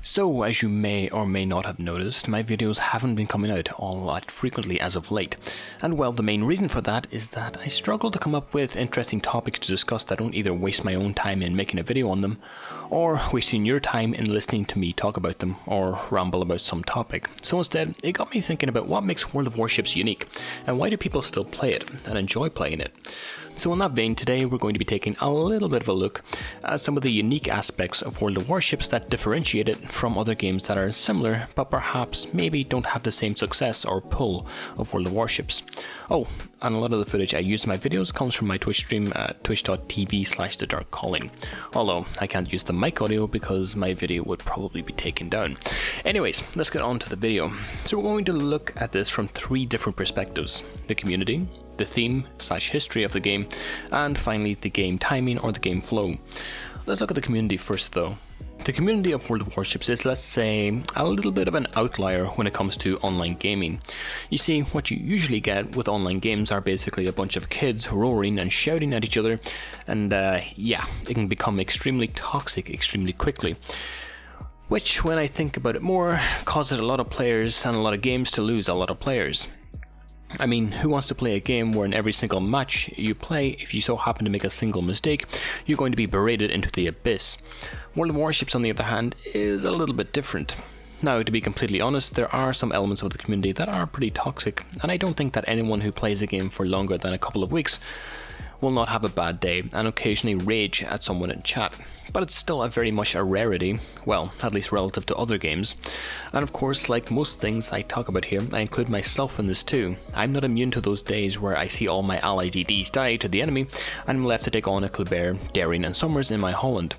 So, as you may or may not have noticed, my videos haven't been coming out all that frequently as of late. And well, the main reason for that is that I struggle to come up with interesting topics to discuss that don't either waste my own time in making a video on them, or wasting your time in listening to me talk about them, or ramble about some topic. So instead, it got me thinking about what makes World of Warships unique, and why do people still play it, and enjoy playing it. So in that vein, today we're going to be taking a little bit of a look at some of the unique aspects of World of Warships that differentiate it from other games that are similar, but perhaps maybe don't have the same success or pull of World of Warships. Oh, and a lot of the footage I use in my videos comes from my Twitch stream at twitch.tv/thedarkcalling. Although I can't use the mic audio because my video would probably be taken down. Anyways, let's get on to the video. So we're going to look at this from three different perspectives: the community, the theme/history of the game, and finally the game timing or the game flow. Let's look at the community first though. The community of World of Warships is, let's say, a little bit of an outlier when it comes to online gaming. You see, what you usually get with online games are basically a bunch of kids roaring and shouting at each other, and yeah, it can become extremely toxic extremely quickly. Which, when I think about it more, causes a lot of players and a lot of games to lose a lot of players. I mean, who wants to play a game where in every single match you play, if you so happen to make a single mistake, you're going to be berated into the abyss? World of Warships, on the other hand, is a little bit different. Now, to be completely honest, there are some elements of the community that are pretty toxic, and I don't think that anyone who plays a game for longer than a couple of weeks will not have a bad day and occasionally rage at someone in chat. But it's still very much a rarity, well, at least relative to other games. And of course, like most things I talk about here, I include myself in this too. I'm not immune to those days where I see all my allied DDs die to the enemy, and I'm left to take on a Colbert, Daring and Summers in my Holland.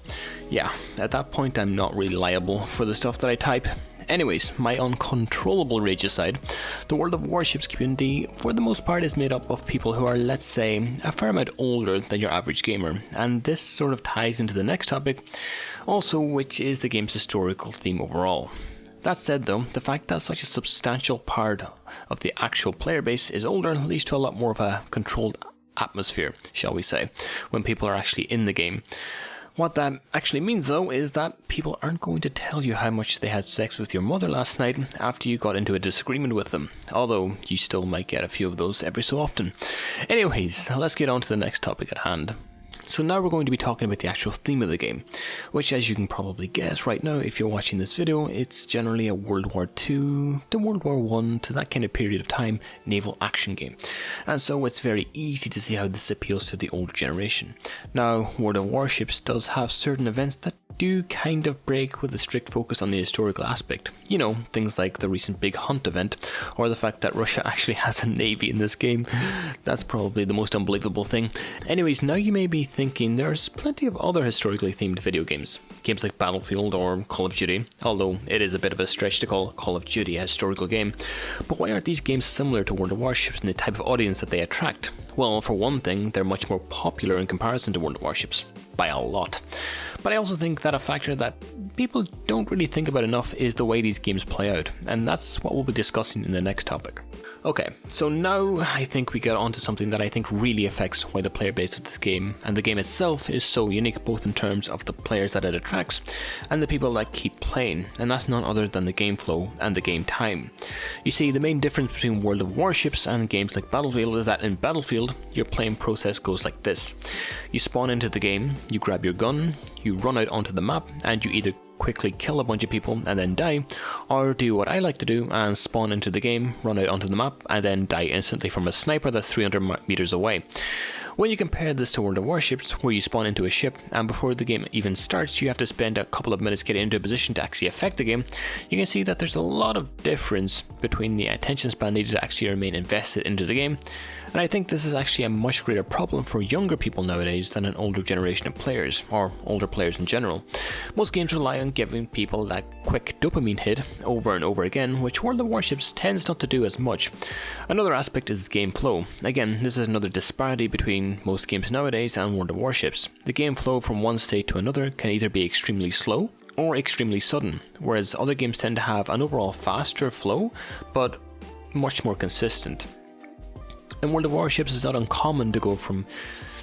Yeah, at that point I'm not really liable for the stuff that I type. Anyways, my uncontrollable rage aside, the World of Warships community for the most part is made up of people who are, let's say, a fair amount older than your average gamer, and this sort of ties into the next topic also, which is the game's historical theme overall. That said though, the fact that such a substantial part of the actual player base is older leads to a lot more of a controlled atmosphere, shall we say, when people are actually in the game. What that actually means though is that people aren't going to tell you how much they had sex with your mother last night after you got into a disagreement with them, although you still might get a few of those every so often. Anyways, let's get on to the next topic at hand. So now we're going to be talking about the actual theme of the game, which, as you can probably guess right now if you're watching this video, it's generally a World War II to World War I to that kind of period of time naval action game. And so it's very easy to see how this appeals to the older generation. Now, World of Warships does have certain events that do kind of break with a strict focus on the historical aspect. You know, things like the recent big hunt event, or the fact that Russia actually has a navy in this game. That's probably the most unbelievable thing. Anyways, now you may be thinking there's plenty of other historically themed video games. Games like Battlefield or Call of Duty, although it is a bit of a stretch to call Call of Duty a historical game. But why aren't these games similar to World of Warships and the type of audience that they attract? Well, for one thing, they're much more popular in comparison to World of Warships. By a lot. But I also think that a factor that people don't really think about enough is the way these games play out, and that's what we'll be discussing in the next topic. Okay, so now I think we get on to something that I think really affects why the player base of this game and the game itself is so unique, both in terms of the players that it attracts and the people that keep playing, and that's none other than the game flow and the game time. You see, the main difference between World of Warships and games like Battlefield is that in Battlefield, your playing process goes like this. You spawn into the game, you grab your gun, you run out onto the map, and you either quickly kill a bunch of people and then die, or do what I like to do and spawn into the game, run out onto the map, and then die instantly from a sniper that's 300 meters away. When you compare this to World of Warships, where you spawn into a ship, and before the game even starts you have to spend a couple of minutes getting into a position to actually affect the game, you can see that there's a lot of difference between the attention span needed to actually remain invested into the game. And I think this is actually a much greater problem for younger people nowadays than an older generation of players, or older players in general. Most games rely on giving people that quick dopamine hit over and over again, which World of Warships tends not to do as much. Another aspect is game flow. Again, this is another disparity between most games nowadays and World of Warships. The game flow from one state to another can either be extremely slow or extremely sudden, whereas other games tend to have an overall faster flow, but much more consistent. In World of Warships, it's not uncommon to go from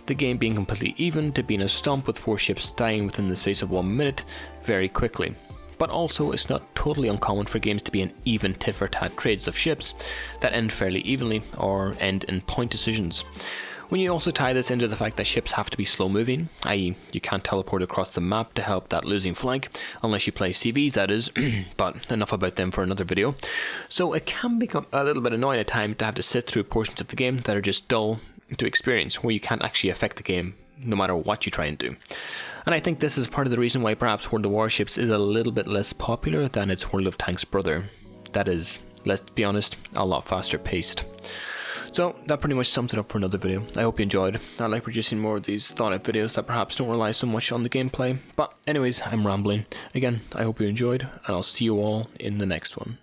the game being completely even to being a stomp with 4 ships dying within the space of 1 minute very quickly. but also it's not totally uncommon for games to be an even tit-for-tat trades of ships that end fairly evenly or end in point decisions. When you also tie this into the fact that ships have to be slow moving, i.e. you can't teleport across the map to help that losing flank, unless you play CVs that is, but enough about them for another video. So it can become a little bit annoying at times to have to sit through portions of the game that are just dull to experience, where you can't actually affect the game no matter what you try and do. And I think this is part of the reason why perhaps World of Warships is a little bit less popular than its World of Tanks brother. That is, let's be honest, a lot faster paced. So that pretty much sums it up for another video. I hope you enjoyed. I like producing more of these thought-out videos that perhaps don't rely so much on the gameplay. But anyways, I'm rambling. Again, I hope you enjoyed, and I'll see you all in the next one.